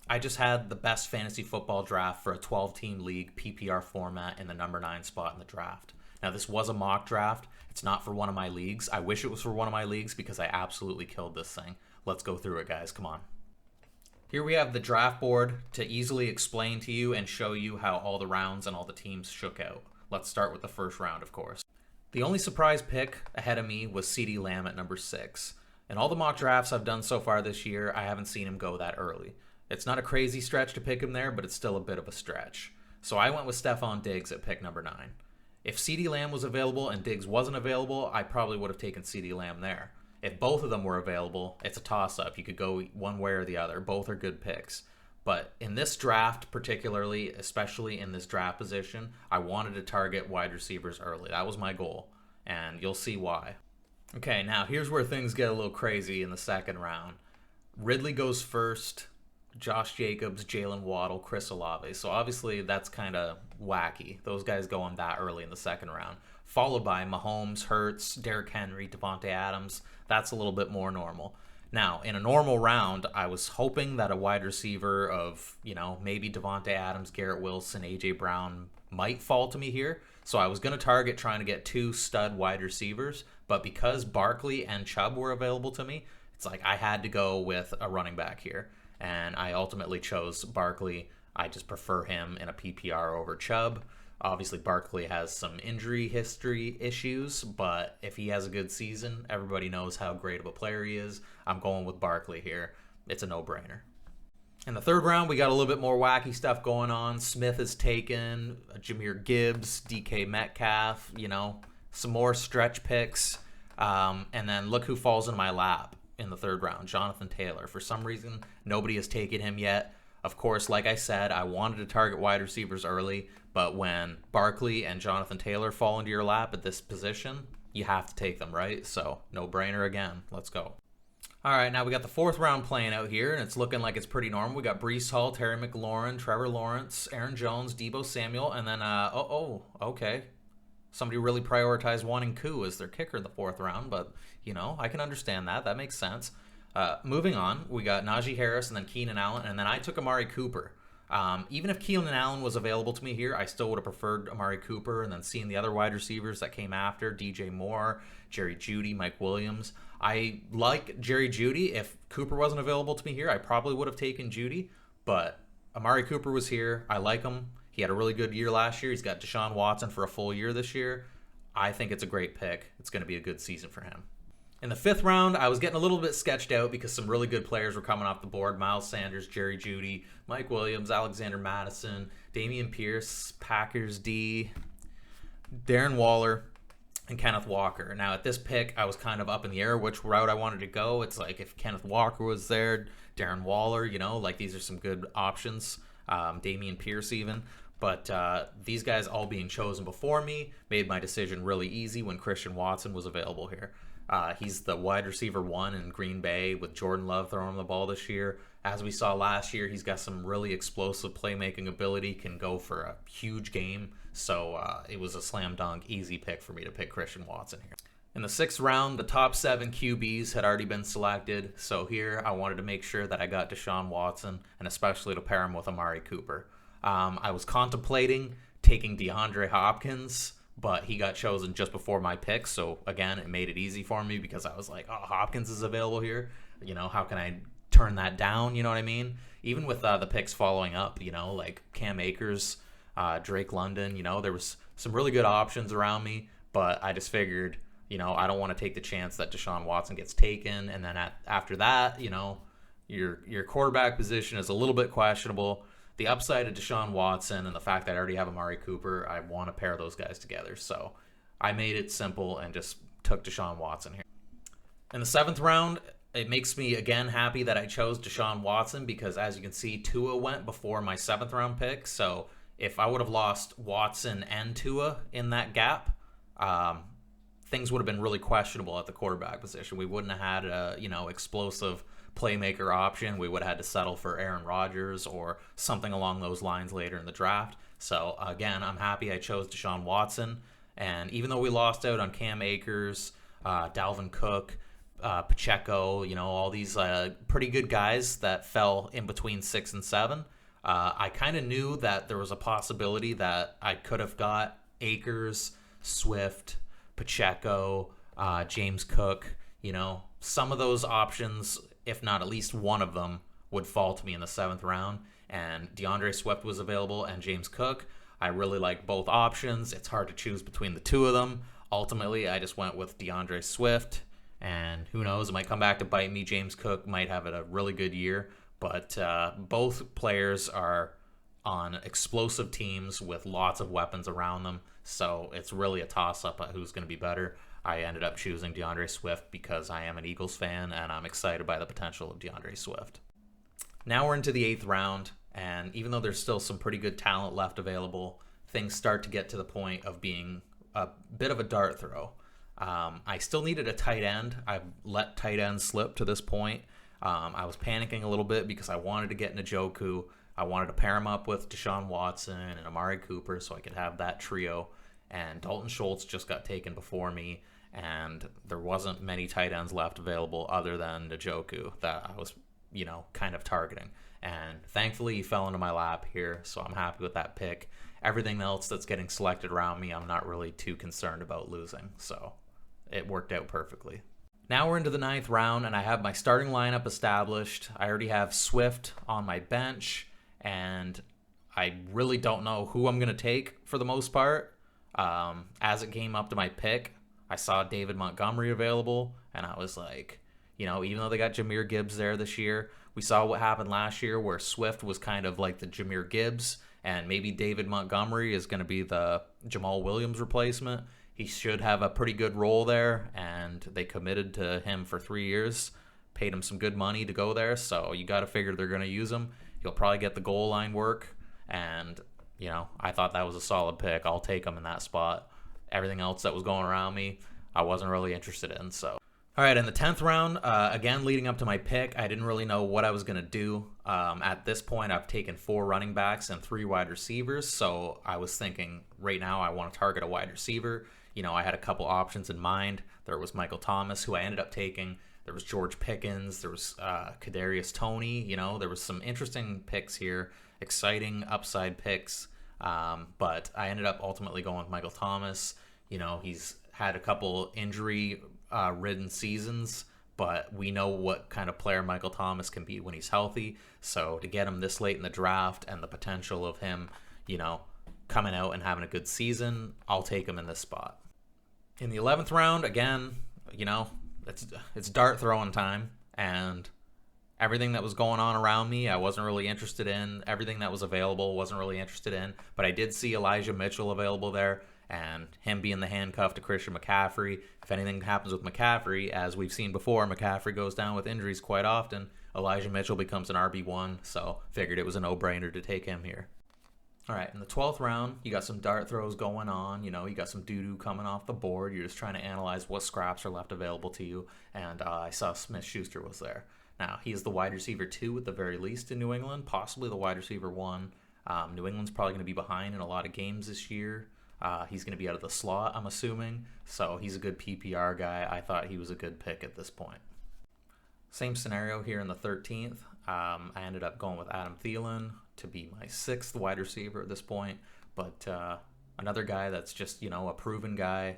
I just had the best fantasy football draft for a 12-team league PPR format in the number 9 spot in the draft. Now, this was a mock draft. It's not for one of my leagues. I wish it was for one of my leagues because I absolutely killed this thing. Let's go through it, guys. Come on. Here we have the draft board to easily explain to you and show you how all the rounds and all the teams shook out. Let's start with the first round, of course. The only surprise pick ahead of me was CeeDee Lamb at number 6. In all the mock drafts I've done so far this year, I haven't seen him go that early. It's not a crazy stretch to pick him there, but it's still a bit of a stretch. So I went with Stephon Diggs at pick number 9. If CeeDee Lamb was available and Diggs wasn't available, I probably would have taken CeeDee Lamb there. If both of them were available, it's a toss-up. You could go one way or the other. Both are good picks. But in this draft particularly, especially in this draft position, I wanted to target wide receivers early. That was my goal, and you'll see why. Okay, now here's where things get a little crazy in the second round. Ridley goes first, Josh Jacobs, Jalen Waddle, Chris Olave. So obviously that's kind of wacky. Those guys going that early in the second round. Followed by Mahomes, Hurts, Derrick Henry, Devontae Adams. That's a little bit more normal. Now, in a normal round, I was hoping that a wide receiver of, maybe Devontae Adams, Garrett Wilson, A.J. Brown might fall to me here. So I was going to target trying to get 2 stud wide receivers. But because Barkley and Chubb were available to me, it's like I had to go with a running back here. And I ultimately chose Barkley. I just prefer him in a PPR over Chubb. Obviously, Barkley has some injury history issues, but if he has a good season, everybody knows how great of a player he is. I'm going with Barkley here. It's a no-brainer. In the third round, we got a little bit more wacky stuff going on. Smith is taken, Jahmyr Gibbs, DK Metcalf, some more stretch picks. And then look who falls in my lap in the third round, Jonathan Taylor. For some reason, nobody has taken him yet. Of course, like I said, I wanted to target wide receivers early, but when Barkley and Jonathan Taylor fall into your lap at this position, you have to take them, right? So, no-brainer again. Let's go. All right, now we got the fourth round playing out here, and it's looking like it's pretty normal. We got Breece Hall, Terry McLaurin, Trevor Lawrence, Aaron Jones, Deebo Samuel, and then, okay. Somebody really prioritized wanting Koo as their kicker in the fourth round, but, I can understand that. That makes sense. Moving on, we got Najee Harris and then Keenan Allen, and then I took Amari Cooper. Even if Keenan Allen was available to me here, I still would have preferred Amari Cooper, and then seeing the other wide receivers that came after, DJ Moore, Jerry Jeudy, Mike Williams. I like Jerry Jeudy. If Cooper wasn't available to me here, I probably would have taken Jeudy, but Amari Cooper was here. I like him. He had a really good year last year. He's got Deshaun Watson for a full year this year. I think it's a great pick. It's going to be a good season for him. In the fifth round, I was getting a little bit sketched out because some really good players were coming off the board. Miles Sanders, Jerry Jeudy, Mike Williams, Alexander Mattison, Dameon Pierce, Packers D, Darren Waller, and Kenneth Walker. Now, at this pick, I was kind of up in the air which route I wanted to go. It's like if Kenneth Walker was there, Darren Waller, these are some good options. Dameon Pierce even. But these guys all being chosen before me made my decision really easy when Christian Watson was available here. He's the wide receiver 1 in Green Bay with Jordan Love throwing the ball this year. As we saw last year, he's got some really explosive playmaking ability, can go for a huge game. So it was a slam dunk, easy pick for me to pick Christian Watson here. In the 6th round, the top 7 QBs had already been selected. So here I wanted to make sure that I got Deshaun Watson, and especially to pair him with Amari Cooper. I was contemplating taking DeAndre Hopkins, but he got chosen just before my pick. So again, it made it easy for me because I was like, oh, Hopkins is available here. How can I turn that down? You know what I mean? Even with the picks following up, like Cam Akers, Drake London, there was some really good options around me, but I just figured, I don't want to take the chance that Deshaun Watson gets taken. And then after that, your quarterback position is a little bit questionable. The upside of Deshaun Watson and the fact that I already have Amari Cooper, I want to pair those guys together. So I made it simple and just took Deshaun Watson here. In the 7th round, it makes me again happy that I chose Deshaun Watson because as you can see, Tua went before my 7th round pick. So if I would have lost Watson and Tua in that gap, things would have been really questionable at the quarterback position. We wouldn't have had a, explosive playmaker option. We would have had to settle for Aaron Rodgers or something along those lines later in the draft. So again, I'm happy I chose Deshaun Watson. And even though we lost out on Cam Akers, Dalvin Cook, Pacheco, all these pretty good guys that fell in between 6 and 7. I kind of knew that there was a possibility that I could have got Akers, Swift, Pacheco, James Cook. Some of those options, if not at least one of them, would fall to me in the 7th round. And DeAndre Swift was available and James Cook. I really like both options. It's hard to choose between the two of them. Ultimately, I just went with DeAndre Swift. And who knows, it might come back to bite me. James Cook might have a really good year. But both players are on explosive teams with lots of weapons around them. So it's really a toss-up on who's going to be better. I ended up choosing DeAndre Swift because I am an Eagles fan, and I'm excited by the potential of DeAndre Swift. Now we're into the 8th round, and even though there's still some pretty good talent left available, things start to get to the point of being a bit of a dart throw. I still needed a tight end. I've let tight end slip to this point. I was panicking a little bit because I wanted to get Njoku. I wanted to pair him up with Deshaun Watson and Amari Cooper so I could have that trio. And Dalton Schultz just got taken before me, and there wasn't many tight ends left available other than Njoku that I was, kind of targeting. And thankfully, he fell into my lap here, so I'm happy with that pick. Everything else that's getting selected around me, I'm not really too concerned about losing, so it worked out perfectly. Now we're into the 9th round, and I have my starting lineup established. I already have Swift on my bench, and I really don't know who I'm going to take for the most part. As it came up to my pick, I saw David Montgomery available, and I was like, even though they got Jahmyr Gibbs there this year, we saw what happened last year where Swift was kind of like the Jahmyr Gibbs, and maybe David Montgomery is going to be the Jamal Williams replacement. He should have a pretty good role there, and they committed to him for 3 years, paid him some good money to go there, so you got to figure they're going to use him. He'll probably get the goal line work, and, I thought that was a solid pick. I'll take him in that spot. Everything else that was going around me, I wasn't really interested in, so. All right, in the 10th round, again, leading up to my pick, I didn't really know what I was going to do. At this point, I've taken 4 running backs and 3 wide receivers, so I was thinking right now I want to target a wide receiver. I had a couple options in mind. There was Michael Thomas, who I ended up taking. There was George Pickens. There was Kadarius Toney. There was some interesting picks here, exciting upside picks. But I ended up ultimately going with Michael Thomas. He's had a couple injury-ridden seasons, but we know what kind of player Michael Thomas can be when he's healthy. So to get him this late in the draft and the potential of him, coming out and having a good season, I'll take him in this spot. In the 11th round, again, it's dart throwing time, and everything that was going on around me, I wasn't really interested in. Everything that was available, wasn't really interested in. But I did see Elijah Mitchell available there, and him being the handcuff to Christian McCaffrey. If anything happens with McCaffrey, as we've seen before, McCaffrey goes down with injuries quite often. Elijah Mitchell becomes an RB1, so figured it was a no-brainer to take him here. All right, in the 12th round, you got some dart throws going on. You got some doo-doo coming off the board. You're just trying to analyze what scraps are left available to you. And I saw Smith-Schuster was there. Now, he's the wide receiver 2 at the very least in New England, possibly the wide receiver 1. New England's probably going to be behind in a lot of games this year. He's going to be out of the slot, I'm assuming. So he's a good PPR guy. I thought he was a good pick at this point. Same scenario here in the 13th. I ended up going with Adam Thielen to be my 6th wide receiver at this point, but another guy that's just, a proven guy.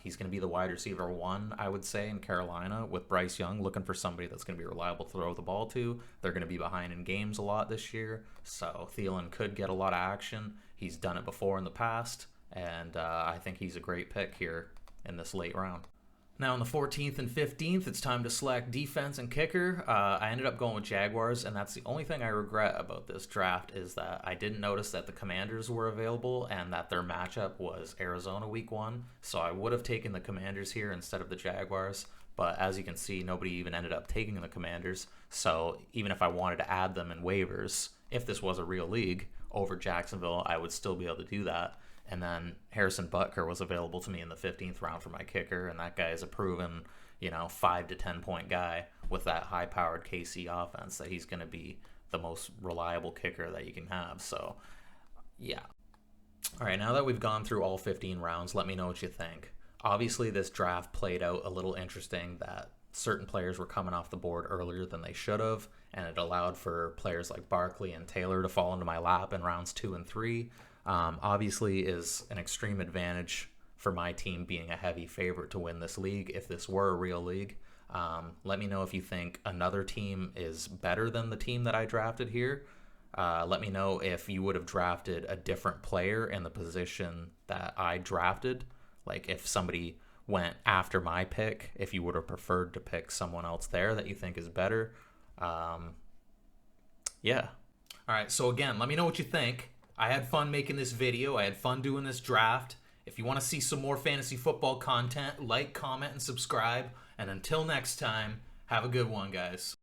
He's going to be the wide receiver 1, I would say, in Carolina with Bryce Young, looking for somebody that's going to be reliable to throw the ball to. They're going to be behind in games a lot this year, so Thielen could get a lot of action. He's done it before in the past, and I think he's a great pick here in this late round. Now in the 14th and 15th, it's time to select defense and kicker. I ended up going with Jaguars, and that's the only thing I regret about this draft is that I didn't notice that the Commanders were available and that their matchup was Arizona week 1. So I would have taken the Commanders here instead of the Jaguars. But as you can see, nobody even ended up taking the Commanders. So even if I wanted to add them in waivers, if this was a real league, over Jacksonville, I would still be able to do that. And then Harrison Butker was available to me in the 15th round for my kicker, and that guy is a proven, 5 to 10 point guy with that high-powered KC offense that he's going to be the most reliable kicker that you can have. So, yeah. All right, now that we've gone through all 15 rounds, let me know what you think. Obviously, this draft played out a little interesting that certain players were coming off the board earlier than they should have, and it allowed for players like Barkley and Taylor to fall into my lap in rounds 2 and 3. Obviously is an extreme advantage for my team being a heavy favorite to win this league if this were a real league. Let me know if you think another team is better than the team that I drafted here. Let me know if you would have drafted a different player in the position that I drafted. Like if somebody went after my pick, if you would have preferred to pick someone else there that you think is better. Yeah. All right, so again, let me know what you think. I had fun making this video. I had fun doing this draft. If you want to see some more fantasy football content, like, comment, and subscribe. And until next time, have a good one, guys.